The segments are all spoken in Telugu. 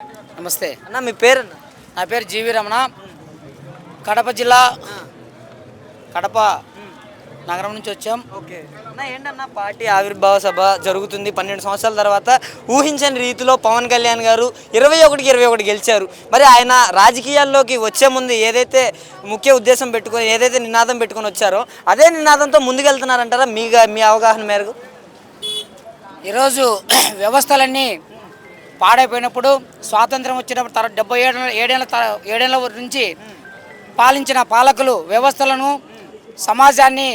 నమస్తే అన్న మీ పేరు అన్న? నా పేరు జీవి రమణ కడప జిల్లా కడప నగరం నుంచి వచ్చాం. ఓకే అన్న, ఏంటన్నా పార్టీ ఆవిర్భావ సభ జరుగుతుంది 12 సంవత్సరాల తర్వాత. ఊహించని రీతిలో పవన్ కళ్యాణ్ గారు 21కి 21 గెలిచారు. మరి ఆయన రాజకీయాల్లోకి వచ్చే ముందు ఏదైతే ముఖ్య ఉద్దేశం పెట్టుకొని ఏదైతే నినాదం పెట్టుకొని వచ్చారో అదే నినాదంతో ముందుకెళ్తున్నారంటారా మీ అవగాహన మేరకు? ఈరోజు వ్యవస్థలన్నీ పాడైపోయినప్పుడు స్వాతంత్రం వచ్చినప్పుడు 77 ఏడేళ్ల నుంచి పాలించిన పాలకులు వ్యవస్థలను సమాజాన్ని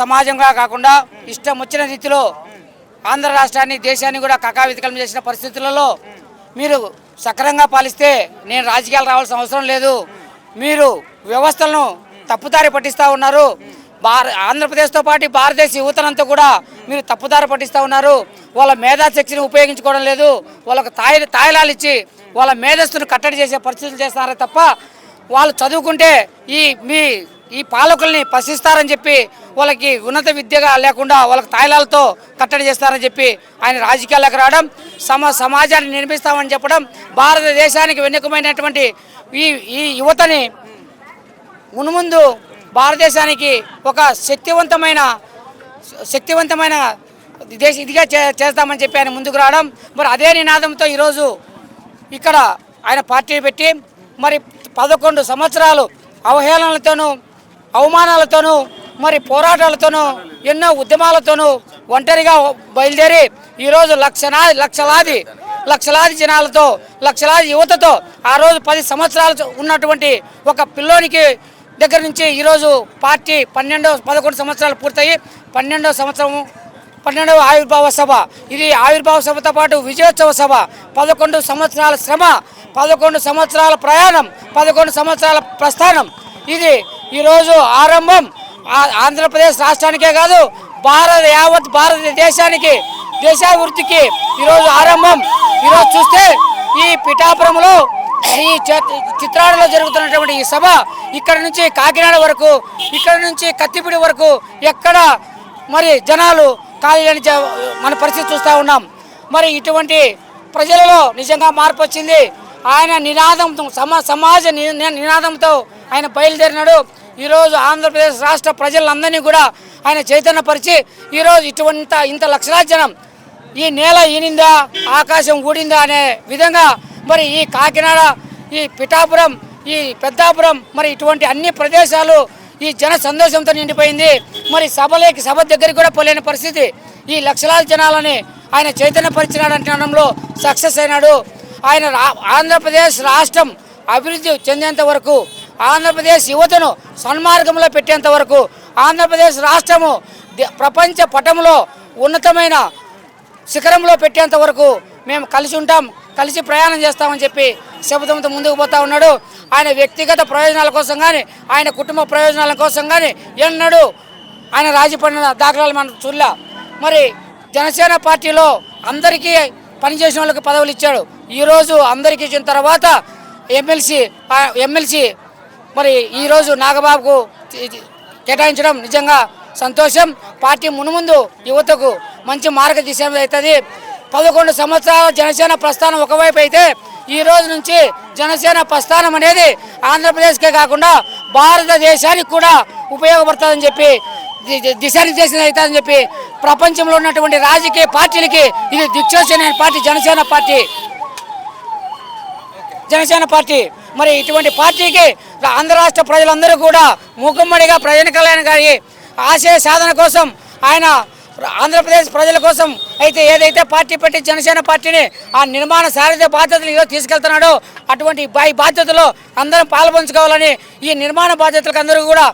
సమాజంగా కాకుండా ఇష్టం వచ్చిన రీతిలో ఆంధ్ర రాష్ట్రాన్ని దేశాన్ని కూడా కకావికలం చేసిన పరిస్థితులలో మీరు సక్రమంగా పాలిస్తే నేను రాజకీయాలు రావాల్సిన అవసరం లేదు, మీరు వ్యవస్థలను తప్పుదారి పట్టిస్తూ ఉన్నారు, ఆంధ్రప్రదేశ్తో పాటు భారతదేశ యువతనంతా కూడా మీరు తప్పుదారి పట్టిస్తూ ఉన్నారు, వాళ్ళ మేధాశక్తిని ఉపయోగించుకోవడం లేదు, వాళ్ళకు తాయిలాలు ఇచ్చి వాళ్ళ మేధస్సును కట్టడి చేసే పరిస్థితులు చేస్తున్నారే తప్ప వాళ్ళు చదువుకుంటే ఈ పాలకుల్ని ప్రశ్నిస్తారని చెప్పి వాళ్ళకి ఉన్నత విద్యగా లేకుండా వాళ్ళకి తాయిలాలతో కట్టడి చేస్తారని చెప్పి ఆయన రాజకీయాలకు రావడం, సమాజాన్ని నిర్మిస్తామని చెప్పడం, భారతదేశానికి వెనుకమైనటువంటి ఈ యువతని మున్ముందు భారతదేశానికి ఒక శక్తివంతమైన ఇదిగా చేస్తామని చెప్పి ఆయన ముందుకు రావడం, మరి అదే నినాదంతో ఈరోజు ఇక్కడ ఆయన పార్టీ పెట్టి మరి 11 సంవత్సరాలు అవహేళనలతోనూ అవమానాలతోనూ మరి పోరాటాలతోనూ ఎన్నో ఉద్యమాలతోనూ ఒంటరిగా బయలుదేరి ఈరోజు లక్షలాది జనాలతో లక్షలాది యువతతో ఆ రోజు 10 సంవత్సరాలు ఉన్నటువంటి ఒక పిల్లోనికి దగ్గర నుంచి ఈరోజు పార్టీ 11 సంవత్సరాలు పూర్తయి 12వ ఆవిర్భావ సభ, ఇది ఆవిర్భావ సభతో పాటు విజయోత్సవ సభ, 11 సంవత్సరాల శ్రమ, 11 సంవత్సరాల ప్రయాణం, 11 సంవత్సరాల ప్రస్థానం. ఇది ఈరోజు ఆరంభం ఆంధ్రప్రదేశ్ రాష్ట్రానికే కాదు యావత్ భారతదేశానికి దేశాభివృద్ధికి ఈరోజు ఆరంభం. ఈరోజు చూస్తే ఈ పిఠాపురంలో ఈ చిత్రాడలో జరుగుతున్నటువంటి ఈ సభ ఇక్కడ నుంచి కాకినాడ వరకు, ఇక్కడ నుంచి కత్తిపూడి వరకు ఎక్కడ మరి జనాలు ఖాళీ మన పరిస్థితి చూస్తూ ఉన్నాం. మరి ఇటువంటి ప్రజలలో నిజంగా మార్పు వచ్చింది. ఆయన నినాదంతో సమాజ నినాదంతో ఆయన బయలుదేరినాడు. ఈరోజు ఆంధ్రప్రదేశ్ రాష్ట్ర ప్రజలందరినీ కూడా ఆయన చైతన్యపరిచి ఈరోజు ఇంత లక్షలాది జనం ఈ నేల ఈనిందా ఆకాశం ఊడిందా అనే విధంగా మరి ఈ కాకినాడ, ఈ పిఠాపురం, ఈ పెద్దాపురం, మరి ఇటువంటి అన్ని ప్రదేశాలు ఈ జన సంతోషంతో నిండిపోయింది. మరి సభ దగ్గరికి కూడా పోలేని పరిస్థితి. ఈ లక్షలాది జనాలని ఆయన చైతన్యపరిచినాడంటంలో సక్సెస్ అయినాడు. ఆయన ఆంధ్రప్రదేశ్ రాష్ట్రం అభివృద్ధి చెందేంత వరకు, ఆంధ్రప్రదేశ్ యువతను సన్మార్గంలో పెట్టేంత వరకు, ఆంధ్రప్రదేశ్ రాష్ట్రము ప్రపంచ పటంలో ఉన్నతమైన శిఖరంలో పెట్టేంత వరకు మేము కలిసి ఉంటాం, కలిసి ప్రయాణం చేస్తామని చెప్పి శబ్దంతో ముందుకు పోతా ఉన్నాడు. ఆయన వ్యక్తిగత ప్రయోజనాల కోసం కానీ ఆయన కుటుంబ ప్రయోజనాల కోసం కానీ ఎన్నడూ ఆయన రాజీ పడిన దాఖలాలు మనం చూడలే. మరి జనసేన పార్టీలో అందరికీ పనిచేసిన వాళ్ళకి పదవులు ఇచ్చాడు. ఈరోజు అందరికీ ఇచ్చిన తర్వాత ఎమ్మెల్సీ మరి ఈరోజు నాగబాబుకు కేటాయించడం నిజంగా సంతోషం. పార్టీ మునుముందు యువతకు మంచి మార్గదర్శనం అవుతుంది. 11 సంవత్సరాల జనసేన ప్రస్థానం ఒకవైపు అయితే ఈ రోజు నుంచి జనసేన ప్రస్థానం అనేది ఆంధ్రప్రదేశ్కే కాకుండా భారతదేశానికి కూడా ఉపయోగపడుతుందని చెప్పి దిశానిర్దేశం అవుతుందని చెప్పి ప్రపంచంలో ఉన్నటువంటి రాజకీయ పార్టీలకి ఇది దిక్సూచన పార్టీ జనసేన పార్టీ. మరి ఇటువంటి పార్టీకి ఆంధ్ర రాష్ట్ర ప్రజలందరూ కూడా మూకుమ్మడిగా ప్రజల కళ్యాణ్ గారి ఆశయ సాధన కోసం ఆయన ఆంధ్రప్రదేశ్ ప్రజల కోసం అయితే ఏదైతే పార్టీ పెట్టి జనసేన పార్టీని ఆ నిర్మాణ సారథ్య బాధ్యతలు ఈరోజు తీసుకెళ్తున్నాడో అటువంటి బాధ్యతలో అందరం పాల్పంచుకోవాలని, ఈ నిర్మాణ బాధ్యతలకు అందరూ కూడా